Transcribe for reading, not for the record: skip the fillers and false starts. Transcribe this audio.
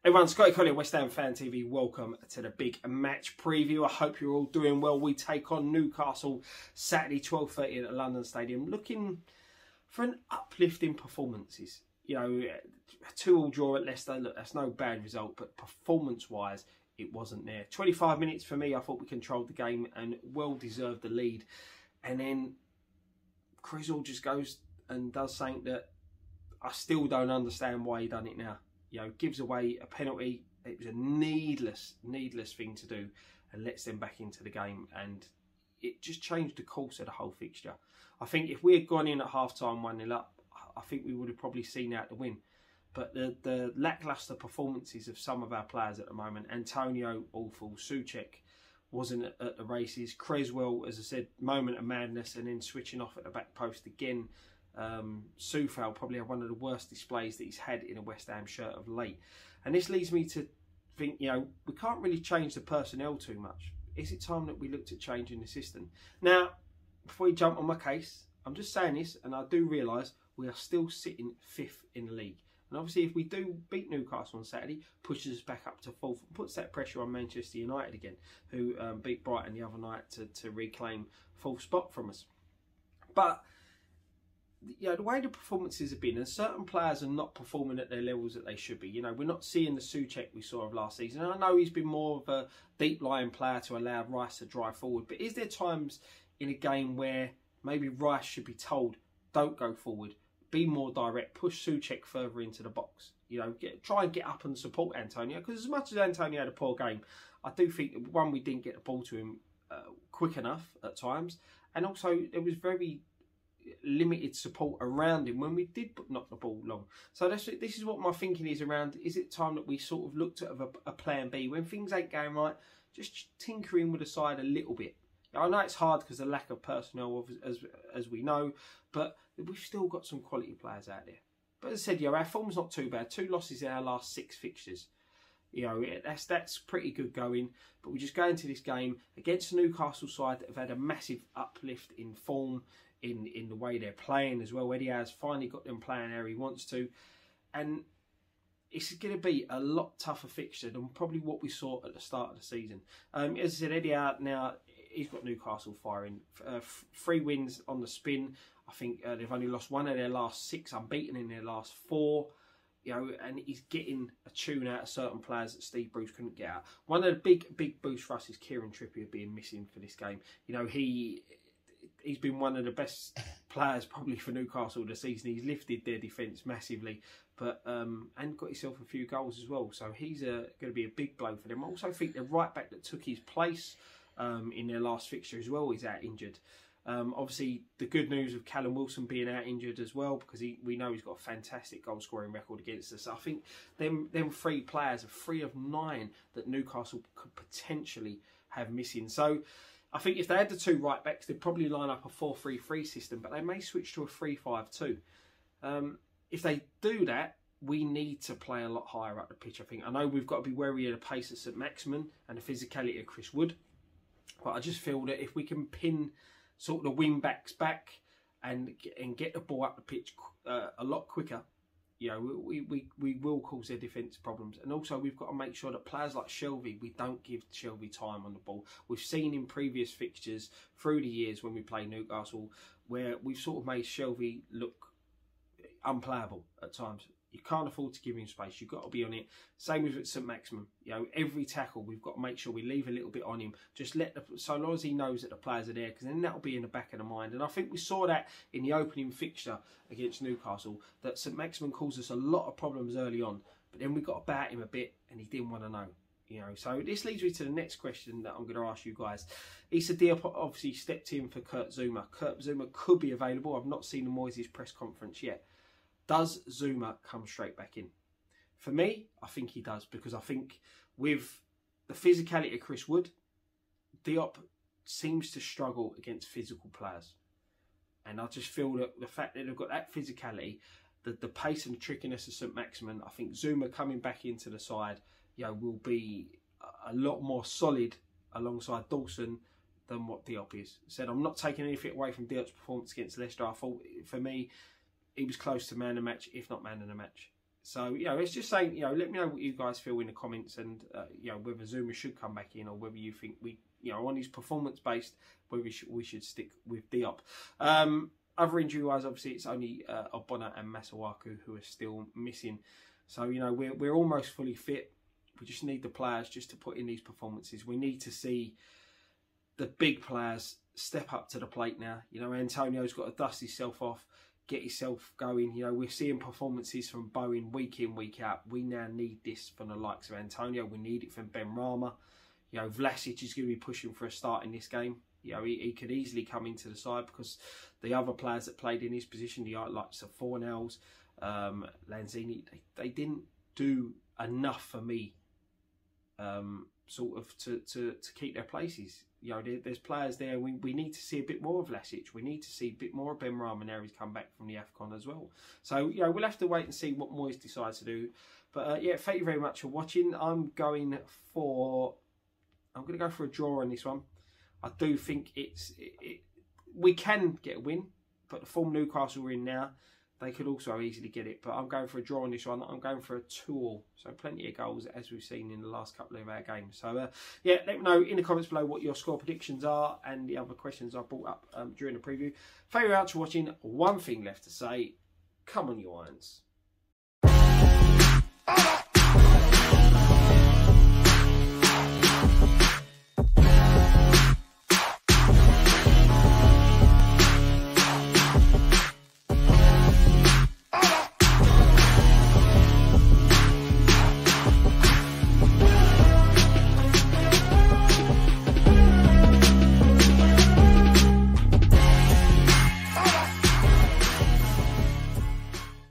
Everyone, Scotty Collier, West Ham Fan TV. Welcome to the big match preview. I hope you're all doing well. We take on Newcastle Saturday, 12:30 at the London Stadium. Looking for an uplifting performances. You know, a 2-2 draw at Leicester. Look, that's no bad result, but performance-wise, it wasn't there. 25 minutes for me. I thought we controlled the game and well deserved the lead. And then Crizzle just goes and does something that I still don't understand why he done it now. You know, gives away a penalty. It was a needless thing to do, and lets them back into the game. And it just changed the course of the whole fixture. I think if we had gone in at half-time 1-0 up, I think we would have probably seen out the win. But the lacklustre performances of some of our players at the moment, Antonio, awful, Souček wasn't at the races, Creswell, as I said, moment of madness, and then switching off at the back post again. Soufal probably had one of the worst displays that he's had in a West Ham shirt of late. And this leads me to think, you know, we can't really change the personnel too much. Is it time that we looked at changing the system? Now, before you jump on my case, I'm just saying this, and I do realise we are still sitting 5th in the league. And obviously, if we do beat Newcastle on Saturday, pushes us back up to 4th and puts that pressure on Manchester United again, who beat Brighton the other night to reclaim 4th spot from us. But you know, the way the performances have been, and certain players are not performing at their levels that they should be. You know, we're not seeing the Souček we saw of last season. And I know he's been more of a deep-lying player to allow Rice to drive forward. But is there times in a game where maybe Rice should be told, don't go forward, be more direct, push Souček further into the box? You know, try and get up and support Antonio. Because as much as Antonio had a poor game, I do think that, one, we didn't get the ball to him quick enough at times. And also, it was very limited support around him when we did knock the ball long. So this is what my thinking is around. Is it time that we sort of looked at a plan B when things ain't going right, just tinkering with the side a little bit? I know it's hard because of the lack of personnel, as we know, but we've still got some quality players out there. But as I said, you know, our form's not too bad. 2 losses in our last 6 fixtures. You know, that's pretty good going. But we just go into this game against the Newcastle side that have had a massive uplift in form, in the way they're playing as well. Eddie has finally got them playing how he wants to. And it's going to be a lot tougher fixture than probably what we saw at the start of the season. As I said, Eddie now, he's got Newcastle firing. 3 wins on the spin. I think they've only lost 1 of their last 6, unbeaten in their last 4. You know, and he's getting a tune out of certain players that Steve Bruce couldn't get out. One of the big boosts for us is Kieran Trippier being missing for this game. You know, he's been one of the best players probably for Newcastle this season. He's lifted their defence massively, but and got himself a few goals as well. So he's going to be a big blow for them. I also think the right back that took his place in their last fixture as well is out injured. Obviously, the good news of Callum Wilson being out injured as well, because we know he's got a fantastic goal scoring record against us. I think them 3 players are 3 of 9 that Newcastle could potentially have missing. So I think if they had the 2 right backs, they'd probably line up a 4-3-3 system, but they may switch to a 3-5-2. If they do that, we need to play a lot higher up the pitch, I think. I know we've got to be wary of the pace of St Maximin and the physicality of Chris Wood, but I just feel that if we can pin sort of the wing backs back and get the ball up the pitch a lot quicker, you know, we will cause their defence problems. And also, we've got to make sure that players like Shelvey, we don't give Shelvey time on the ball. We've seen in previous fixtures through the years when we play Newcastle where we've sort of made Shelvey look unplayable at times. You can't afford to give him space. You've got to be on it. Same with St Maximin. You know, every tackle, we've got to make sure we leave a little bit on him. Just so long as he knows that the players are there, because then that'll be in the back of the mind. And I think we saw that in the opening fixture against Newcastle, that St Maximin caused us a lot of problems early on. But then we got about him a bit, and he didn't want to know. You know, so this leads me to the next question that I'm going to ask you guys. Issa Diop obviously stepped in for Kurt Zouma. Kurt Zouma could be available. I've not seen the Moyes' press conference yet. Does Zouma come straight back in? For me, I think he does, because I think with the physicality of Chris Wood, Diop seems to struggle against physical players. And I just feel that the fact that they've got that physicality, the pace and trickiness of St Maximin, I think Zouma coming back into the side, you know, will be a lot more solid alongside Dawson than what Diop is. Said, I'm not taking anything away from Diop's performance against Leicester. I thought, for me, he was close to man of the match, if not man of the match. So, you know, it's just saying, you know, let me know what you guys feel in the comments, and, you know, whether Zuma should come back in, or whether you think we, you know, on his performance-based, whether we should stick with Diop. Other injury-wise, obviously, it's only Obona and Masuaku who are still missing. So, you know, we're almost fully fit. We just need the players just to put in these performances. We need to see the big players step up to the plate now. You know, Antonio's got to dust himself off, get himself going. You know, we're seeing performances from Bowen week in, week out. We now need this from the likes of Antonio. We need it from Ben Rama. You know, Vlasic is going to be pushing for a start in this game. You know, he could easily come into the side, because the other players that played in his position, the likes of Fornells, Lanzini, they didn't do enough for me, sort of to keep their places. You know, there's players there. We need to see a bit more of Vlasic. We need to see a bit more of Ben Rama now he's come back from the AFCON as well. So, you know, we'll have to wait and see what Moyes decides to do. But, yeah, thank you very much for watching. I'm going to go for a draw on this one. I do think we can get a win, but the form Newcastle are in now, they could also easily get it. But I'm going for a draw on this one. I'm going for a 2-2. So plenty of goals, as we've seen in the last couple of our games. So, yeah, let me know in the comments below what your score predictions are and the other questions I brought up during the preview. Thank you very much for watching. One thing left to say. Come on, you Irons.